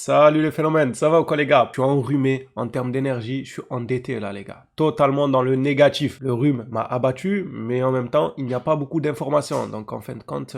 Salut les phénomènes, ça va ou quoi les gars? Je suis enrhumé en termes d'énergie, je suis endetté là les gars. Totalement dans le négatif. Le rhume m'a abattu, mais en même temps, il n'y a pas beaucoup d'informations. Donc en fin de compte,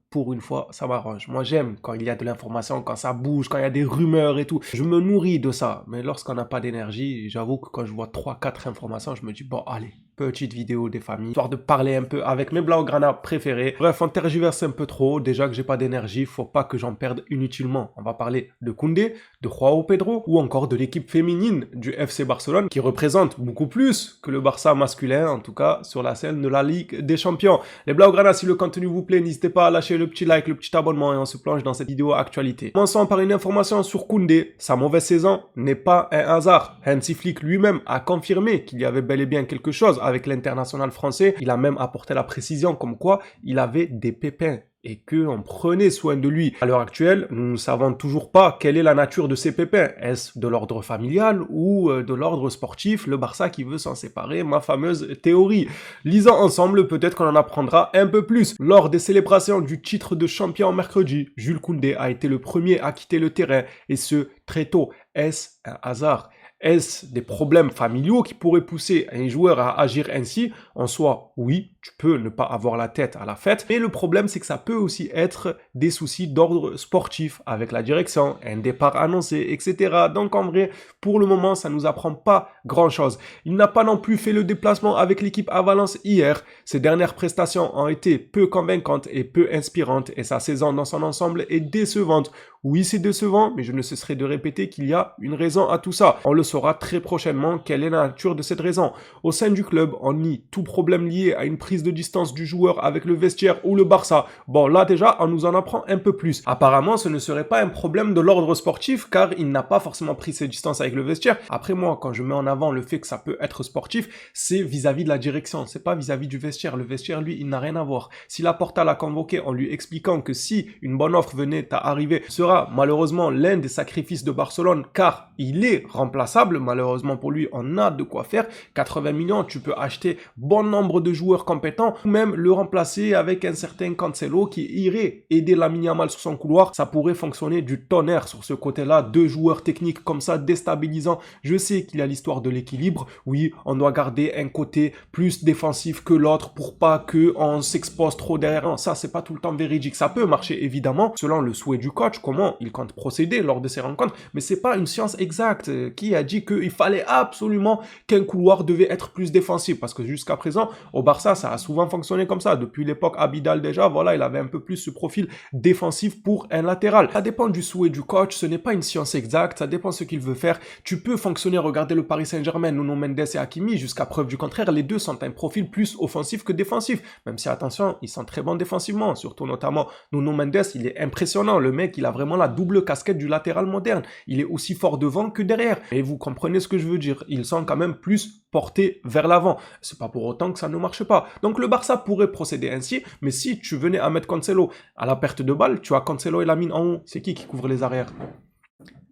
pour une fois, ça m'arrange. Moi j'aime quand il y a de l'information, quand ça bouge, quand il y a des rumeurs et tout. Je me nourris de ça. Mais lorsqu'on n'a pas d'énergie, j'avoue que quand je vois trois, quatre informations, je me dis, bon allez, petite vidéo des familles, histoire de parler un peu avec mes blaugrana préférés. Bref, on tergiverse un peu trop. Déjà que j'ai pas d'énergie, faut pas que j'en perde inutilement. On va parler de Koundé, de Joao Pedro ou encore de l'équipe féminine du FC Barcelone qui représente beaucoup plus que le Barça masculin, en tout cas sur la scène de la Ligue des Champions. Les blaugrana, si le contenu vous plaît, n'hésitez pas à lâcher le petit like, le petit abonnement et on se plonge dans cette vidéo actualité. Commençons par une information sur Koundé. Sa mauvaise saison n'est pas un hasard. Hansi Flick lui-même a confirmé qu'il y avait bel et bien quelque chose avec l'international français. Il a même apporté la précision comme quoi il avait des pépins et qu'on prenait soin de lui. À l'heure actuelle, nous ne savons toujours pas quelle est la nature de ces pépins. Est-ce de l'ordre familial ou de l'ordre sportif? Le Barça qui veut s'en séparer, ma fameuse théorie. Lisons ensemble, peut-être qu'on en apprendra un peu plus. Lors des célébrations du titre de champion mercredi, Jules Koundé a été le premier à quitter le terrain, et ce, très tôt. Est-ce un hasard? Est-ce des problèmes familiaux qui pourraient pousser un joueur à agir ainsi? En soi, oui, tu peux ne pas avoir la tête à la fête, mais le problème c'est que ça peut aussi être des soucis d'ordre sportif avec la direction, un départ annoncé, etc. Donc en vrai, pour le moment, ça nous apprend pas grand-chose. Il n'a pas non plus fait le déplacement avec l'équipe à Valence hier. Ses dernières prestations ont été peu convaincantes et peu inspirantes, et sa saison dans son ensemble est décevante. Oui, c'est décevant, mais je ne cesserai de répéter qu'il y a une raison à tout ça. On le saura très prochainement quelle est la nature de cette raison. Au sein du club, on nie tout problème lié à une prise de distance du joueur avec le vestiaire ou le Barça. Bon, là déjà, on nous en apprend un peu plus. Apparemment, ce ne serait pas un problème de l'ordre sportif, car il n'a pas forcément pris ses distances avec le vestiaire. Après moi, quand je mets en avant le fait que ça peut être sportif, c'est vis-à-vis de la direction, c'est pas vis-à-vis du vestiaire. Le vestiaire, lui, il n'a rien à voir. Si Laporta l'a convoqué en lui expliquant que si une bonne offre venait à arriver, sera malheureusement l'un des sacrifices de Barcelone, car il est remplaçable. Malheureusement pour lui, on a de quoi faire. 80 millions, tu peux acheter bon nombre de joueurs compétents, ou même le remplacer avec un certain Cancelo qui irait aider Lamine Yamal sur son couloir. Ça pourrait fonctionner du tonnerre sur ce côté-là. Deux joueurs techniques comme ça, déstabilisants. Je sais qu'il y a l'histoire de l'équilibre. Oui, on doit garder un côté plus défensif que l'autre pour pas qu'on s'expose trop derrière. Non, ça, c'est pas tout le temps véridique. Ça peut marcher évidemment selon le souhait du coach, comment il compte procéder lors de ces rencontres, mais c'est pas une science exacte. Qui a dit qu'il fallait absolument qu'un couloir devait être plus défensif? Parce que jusqu'à présent, au Barça, ça a souvent fonctionné comme ça. Depuis l'époque Abidal déjà, voilà, il avait un peu plus ce profil défensif pour un latéral. Ça dépend du souhait du coach, ce n'est pas une science exacte, ça dépend de ce qu'il veut faire. Tu peux fonctionner, regardez le Paris Saint-Germain, Nuno Mendes et Hakimi, jusqu'à preuve du contraire, les deux sont un profil plus offensif que défensif. Même si, attention, ils sont très bons défensivement, surtout notamment Nuno Mendes, il est impressionnant. Le mec, il a vraiment la double casquette du latéral moderne. Il est aussi fort devant que derrière. Et vous comprenez ce que je veux dire. Ils sont quand même plus portés vers l'avant. C'est pas pour autant que ça ne marche pas. Donc le Barça pourrait procéder ainsi, mais si tu venais à mettre Cancelo à la perte de balle, tu as Cancelo et Lamine en haut. C'est qui couvre les arrières?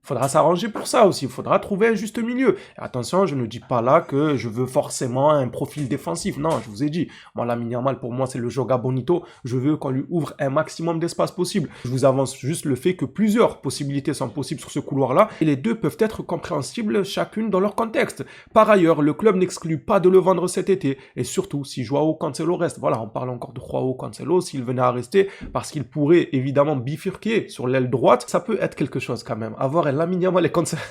Faudra s'arranger pour ça aussi, il faudra trouver un juste milieu. Et attention, je ne dis pas là que je veux forcément un profil défensif. Non, je vous ai dit, moi Lamine Yamal pour moi c'est le Joga Bonito. Je veux qu'on lui ouvre un maximum d'espace possible. Je vous avance juste le fait que plusieurs possibilités sont possibles sur ce couloir-là et les deux peuvent être compréhensibles chacune dans leur contexte. Par ailleurs, le club n'exclut pas de le vendre cet été et surtout si Joao Cancelo reste. Voilà, on parle encore de Joao Cancelo s'il venait à rester parce qu'il pourrait évidemment bifurquer sur l'aile droite. Ça peut être quelque chose quand même. Avoir Lamine Yamal et Cancelo.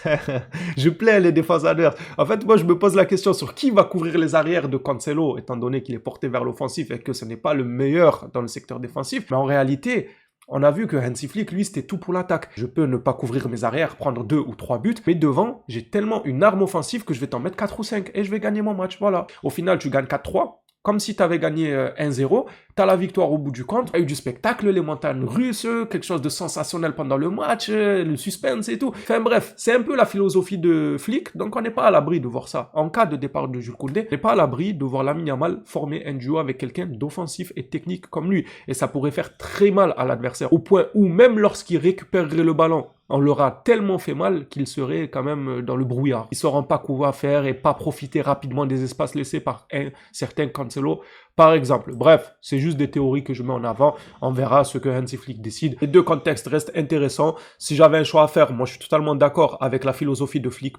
Je plains les défenses adverses. En fait, moi, je me pose la question sur qui va couvrir les arrières de Cancelo, étant donné qu'il est porté vers l'offensif et que ce n'est pas le meilleur dans le secteur défensif. Mais en réalité, on a vu que Hansi Flick, lui, c'était tout pour l'attaque. Je peux ne pas couvrir mes arrières, prendre 2 ou 3 buts, mais devant, j'ai tellement une arme offensive que je vais t'en mettre 4 ou 5 et je vais gagner mon match. Voilà. Au final, tu gagnes 4-3. Comme si tu avais gagné 1-0, tu as la victoire au bout du compte, tu as eu du spectacle, les montagnes russes, quelque chose de sensationnel pendant le match, le suspense et tout. Enfin bref, c'est un peu la philosophie de Flick, donc on n'est pas à l'abri de voir ça. En cas de départ de Jules Koundé, on n'est pas à l'abri de voir Lamine Yamal former un duo avec quelqu'un d'offensif et technique comme lui. Et ça pourrait faire très mal à l'adversaire, au point où même lorsqu'il récupérerait le ballon on leur a tellement fait mal qu'ils seraient quand même dans le brouillard. Ils ne sauront pas quoi faire et pas profiter rapidement des espaces laissés par un certain Cancelo, par exemple. Bref, c'est juste des théories que je mets en avant. On verra ce que Hansi Flick décide. Les deux contextes restent intéressants. Si j'avais un choix à faire, moi je suis totalement d'accord avec la philosophie de Flick.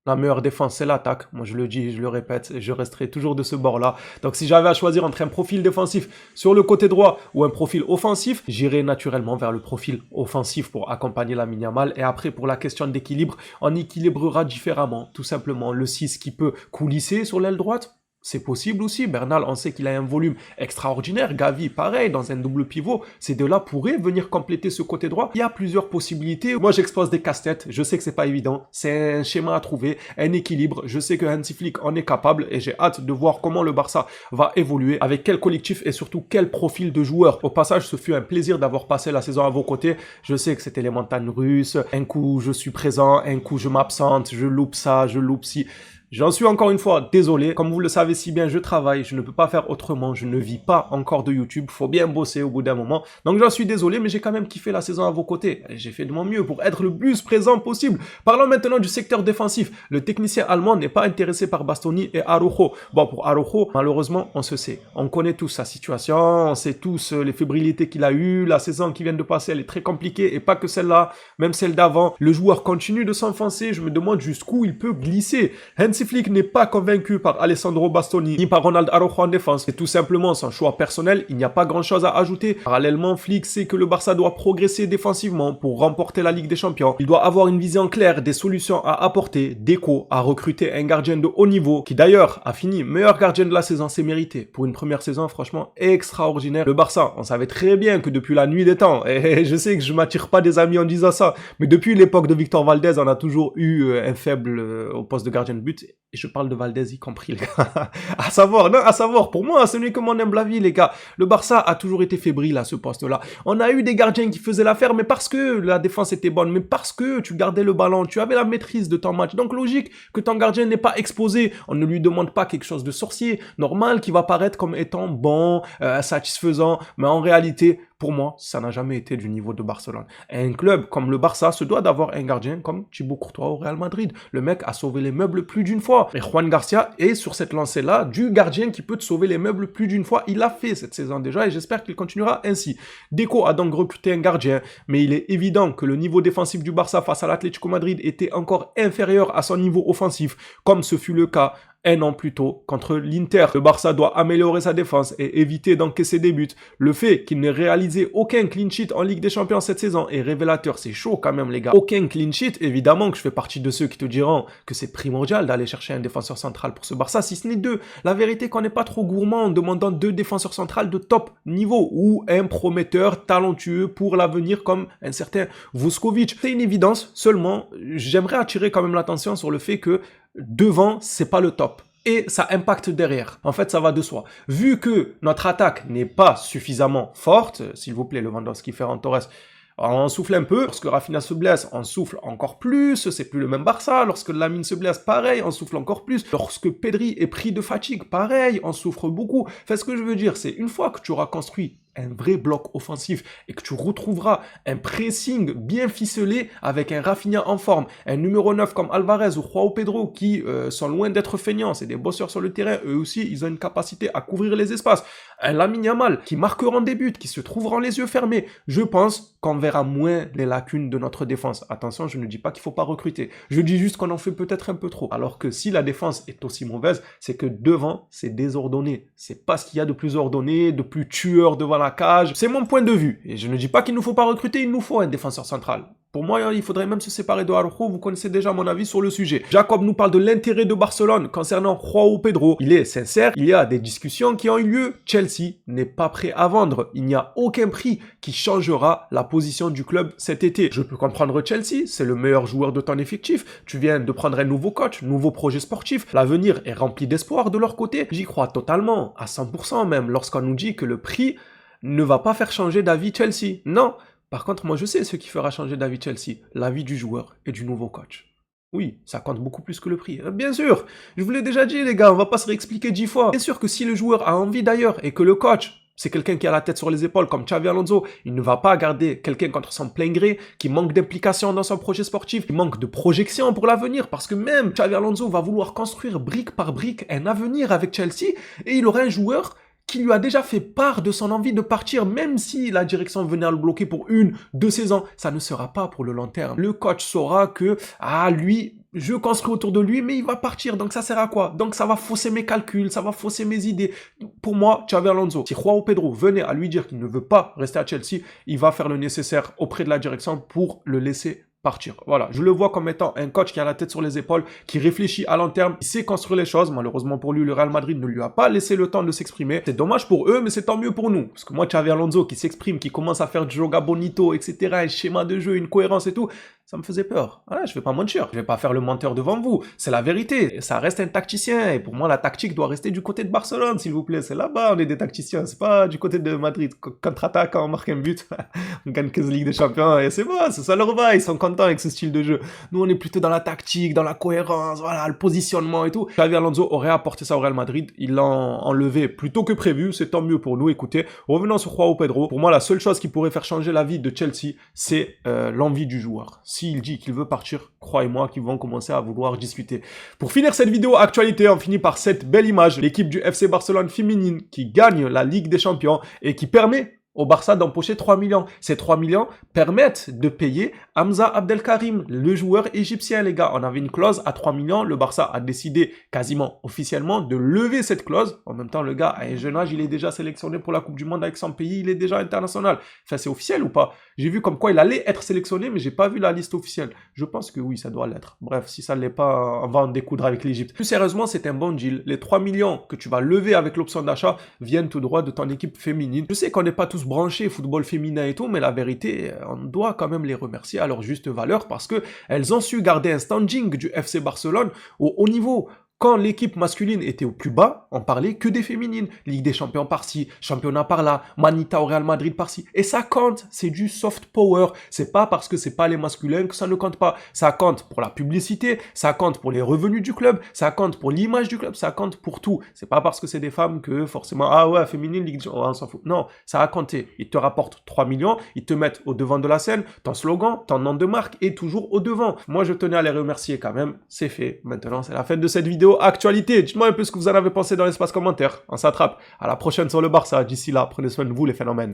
La meilleure défense, c'est l'attaque. Moi, je le dis, je le répète, je resterai toujours de ce bord-là. Donc, si j'avais à choisir entre un profil défensif sur le côté droit ou un profil offensif, j'irais naturellement vers le profil offensif pour accompagner Lamine Yamal. Et après, pour la question d'équilibre, on équilibrera différemment. Tout simplement, le 6 qui peut coulisser sur l'aile droite. C'est possible aussi. Bernal, on sait qu'il a un volume extraordinaire. Gavi, pareil, dans un double pivot. Ces deux-là pourraient venir compléter ce côté droit. Il y a plusieurs possibilités. Moi, j'expose des casse-têtes. Je sais que c'est pas évident. C'est un schéma à trouver, un équilibre. Je sais que Hansi Flick en est capable et j'ai hâte de voir comment le Barça va évoluer, avec quel collectif et surtout quel profil de joueur. Au passage, ce fut un plaisir d'avoir passé la saison à vos côtés. Je sais que c'était les montagnes russes. Un coup, je suis présent. Un coup, je m'absente. Je loupe ça, je loupe ci. J'en suis encore une fois désolé. Comme vous le savez si bien, je travaille, je ne peux pas faire autrement. Je ne vis pas encore de YouTube. Faut bien bosser au bout d'un moment. Donc j'en suis désolé, mais j'ai quand même kiffé la saison à vos côtés. J'ai fait de mon mieux pour être le plus présent possible. Parlons maintenant du secteur défensif. Le technicien allemand n'est pas intéressé par Bastoni et Araujo. Bon, pour Araujo, malheureusement, on se sait. On connaît tous sa situation. On sait tous les fébrilités qu'il a eues. La saison qui vient de passer, elle est très compliquée. Et pas que celle-là, même celle d'avant. Le joueur continue de s'enfoncer. Je me demande jusqu'où il peut glisser. Hansi Flick n'est pas convaincu par Alessandro Bastoni ni par Ronald Araujo en défense. C'est tout simplement son choix personnel, il n'y a pas grand chose à ajouter. Parallèlement, Flick sait que le Barça doit progresser défensivement pour remporter la Ligue des Champions. Il doit avoir une vision claire des solutions à apporter. Deco a recruté un gardien de haut niveau qui d'ailleurs a fini meilleur gardien de la saison, c'est mérité. Pour une première saison franchement extraordinaire. Le Barça, on savait très bien que depuis la nuit des temps, et je sais que je m'attire pas des amis en disant ça, mais depuis l'époque de Victor Valdez, on a toujours eu un faible au poste de gardien de but. Et je parle de Valdez y compris, les gars. À savoir, pour moi, ce n'est que mon humble avis, les gars. Le Barça a toujours été fébrile à ce poste-là. On a eu des gardiens qui faisaient l'affaire, mais parce que la défense était bonne, mais parce que tu gardais le ballon, tu avais la maîtrise de ton match. Donc logique que ton gardien n'est pas exposé. On ne lui demande pas quelque chose de sorcier, normal, qui va paraître comme étant bon, satisfaisant, mais en réalité, pour moi, ça n'a jamais été du niveau de Barcelone. Un club comme le Barça se doit d'avoir un gardien comme Thibaut Courtois au Real Madrid. Le mec a sauvé les meubles plus d'une fois. Et Juan Garcia est sur cette lancée-là du gardien qui peut te sauver les meubles plus d'une fois. Il l'a fait cette saison déjà et j'espère qu'il continuera ainsi. Deco a donc recruté un gardien, mais il est évident que le niveau défensif du Barça face à l'Atlético Madrid était encore inférieur à son niveau offensif, comme ce fut le cas un an plus tôt contre l'Inter. Le Barça doit améliorer sa défense et éviter d'encaisser des buts. Le fait qu'il n'ait réalisé aucun clean sheet en Ligue des Champions cette saison est révélateur. C'est chaud quand même les gars. Aucun clean sheet, évidemment que je fais partie de ceux qui te diront que c'est primordial d'aller chercher un défenseur central pour ce Barça, si ce n'est deux. La vérité qu'on n'est pas trop gourmand en demandant deux défenseurs centrales de top niveau ou un prometteur talentueux pour l'avenir comme un certain Vuskovic. C'est une évidence, seulement j'aimerais attirer quand même l'attention sur le fait que devant, c'est pas le top. Et ça impacte derrière. En fait, ça va de soi. Vu que notre attaque n'est pas suffisamment forte, s'il vous plaît, Lewandowski, Ferran Torres, on souffle un peu. Lorsque Rafinha se blesse, on souffle encore plus. C'est plus le même Barça. Lorsque Lamine se blesse, pareil, on souffle encore plus. Lorsque Pedri est pris de fatigue, pareil, on souffre beaucoup. Enfin, ce que je veux dire, c'est une fois que tu auras construit un vrai bloc offensif et que tu retrouveras un pressing bien ficelé avec un Rafinha en forme, un numéro 9 comme Alvarez ou Joao Pedro qui sont loin d'être feignants, c'est des bosseurs sur le terrain, eux aussi ils ont une capacité à couvrir les espaces, un Lamine Yamal qui marqueront des buts, qui se trouveront les yeux fermés, je pense qu'on verra moins les lacunes de notre défense. Attention, je ne dis pas qu'il ne faut pas recruter, je dis juste qu'on en fait peut-être un peu trop, alors que si la défense est aussi mauvaise, c'est que devant c'est désordonné, c'est pas ce qu'il y a de plus ordonné, de plus tueur devant la cage. C'est mon point de vue. Et je ne dis pas qu'il ne nous faut pas recruter, il nous faut un défenseur central. Pour moi, il faudrait même se séparer de Araujo. Vous connaissez déjà mon avis sur le sujet. Jacob nous parle de l'intérêt de Barcelone concernant Joao Pedro. Il est sincère, il y a des discussions qui ont eu lieu. Chelsea n'est pas prêt à vendre. Il n'y a aucun prix qui changera la position du club cet été. Je peux comprendre Chelsea, c'est le meilleur joueur de ton effectif. Tu viens de prendre un nouveau coach, nouveau projet sportif. L'avenir est rempli d'espoir de leur côté. J'y crois totalement, à 100% même, lorsqu'on nous dit que le prix ne va pas faire changer d'avis Chelsea. Non. Par contre, moi je sais ce qui fera changer d'avis Chelsea. L'avis du joueur et du nouveau coach. Oui, ça compte beaucoup plus que le prix. Bien sûr, je vous l'ai déjà dit les gars, on va pas se réexpliquer 10 fois. Bien sûr que si le joueur a envie d'ailleurs et que le coach C'est quelqu'un qui a la tête sur les épaules, comme Xavi Alonso. Il ne va pas garder quelqu'un contre son plein gré, qui manque d'implication dans son projet sportif, qui manque de projection pour l'avenir, parce que même Xavi Alonso va vouloir construire brique par brique un avenir avec Chelsea, et il aura un joueur qui lui a déjà fait part de son envie de partir, même si la direction venait à le bloquer pour 1-2 saisons. Ça ne sera pas pour le long terme. Le coach saura que, lui, je construis autour de lui, mais il va partir. Donc ça sert à quoi? Donc ça va fausser mes calculs, ça va fausser mes idées. Pour moi, Xavi Alonso, si João Pedro venait à lui dire qu'il ne veut pas rester à Chelsea, il va faire le nécessaire auprès de la direction pour le laisser partir. Voilà, je le vois comme étant un coach qui a la tête sur les épaules, qui réfléchit à long terme, qui sait construire les choses. Malheureusement pour lui, le Real Madrid ne lui a pas laissé le temps de s'exprimer. C'est dommage pour eux, mais c'est tant mieux pour nous. Parce que moi, Xavi Alonso qui s'exprime, qui commence à faire du joga bonito, etc., un schéma de jeu, une cohérence et tout, ça me faisait peur. Voilà, je vais pas mentir. Je vais pas faire le menteur devant vous. C'est la vérité. Ça reste un tacticien. Et pour moi, la tactique doit rester du côté de Barcelone, s'il vous plaît. C'est là-bas, on est des tacticiens. C'est pas du côté de Madrid. Contre-attaque, quand on marque un but, on gagne 15 Ligue des Champions et c'est bon, c'est ça leur va. Ils sont contents avec ce style de jeu. Nous, on est plutôt dans la tactique, dans la cohérence, voilà, le positionnement et tout. Xavi Alonso aurait apporté ça au Real Madrid. Il l'a enlevé plus tôt que prévu. C'est tant mieux pour nous. Écoutez, revenons sur João Pedro. Pour moi, la seule chose qui pourrait faire changer la vie de Chelsea, c'est l'envie du joueur. S'il dit qu'il veut partir, croyez-moi qu'ils vont commencer à vouloir discuter. Pour finir cette vidéo actualité, on finit par cette belle image. L'équipe du FC Barcelone féminine qui gagne la Ligue des Champions et qui permet au Barça d'empocher 3 millions. Ces 3 millions permettent de payer Hamza Abdelkarim, le joueur égyptien, les gars. On avait une clause à 3 millions. Le Barça a décidé quasiment officiellement de lever cette clause. En même temps, le gars, à un jeune âge, il est déjà sélectionné pour la Coupe du Monde avec son pays. Il est déjà international. Enfin, c'est officiel ou pas? J'ai vu comme quoi il allait être sélectionné, mais j'ai pas vu la liste officielle. Je pense que oui, ça doit l'être. Bref, si ça ne l'est pas, on va en découdre avec l'Égypte. Plus sérieusement, c'est un bon deal. Les 3 millions que tu vas lever avec l'option d'achat viennent tout droit de ton équipe féminine. Je sais qu'on n'est pas tous branchés football féminin et tout, mais la vérité, on doit quand même les remercier à leur juste valeur parce que elles ont su garder un standing du FC Barcelone au haut niveau. Quand l'équipe masculine était au plus bas, on parlait que des féminines. Ligue des champions par-ci, championnat par-là, Manita au Real Madrid par-ci. Et ça compte, c'est du soft power. C'est pas parce que c'est pas les masculins que ça ne compte pas. Ça compte pour la publicité, ça compte pour les revenus du club, ça compte pour l'image du club, ça compte pour tout. C'est pas parce que c'est des femmes que forcément, ah ouais, féminine, Ligue des champions, on s'en fout. Non, ça a compté. Ils te rapportent 3 millions, ils te mettent au devant de la scène, ton slogan, ton nom de marque est toujours au devant. Moi, je tenais à les remercier quand même. C'est fait. Maintenant, c'est la fin de cette vidéo. Actualité, dites-moi un peu ce que vous en avez pensé dans l'espace commentaire. On s'attrape. À la prochaine sur le Barça. D'ici là, prenez soin de vous les phénomènes.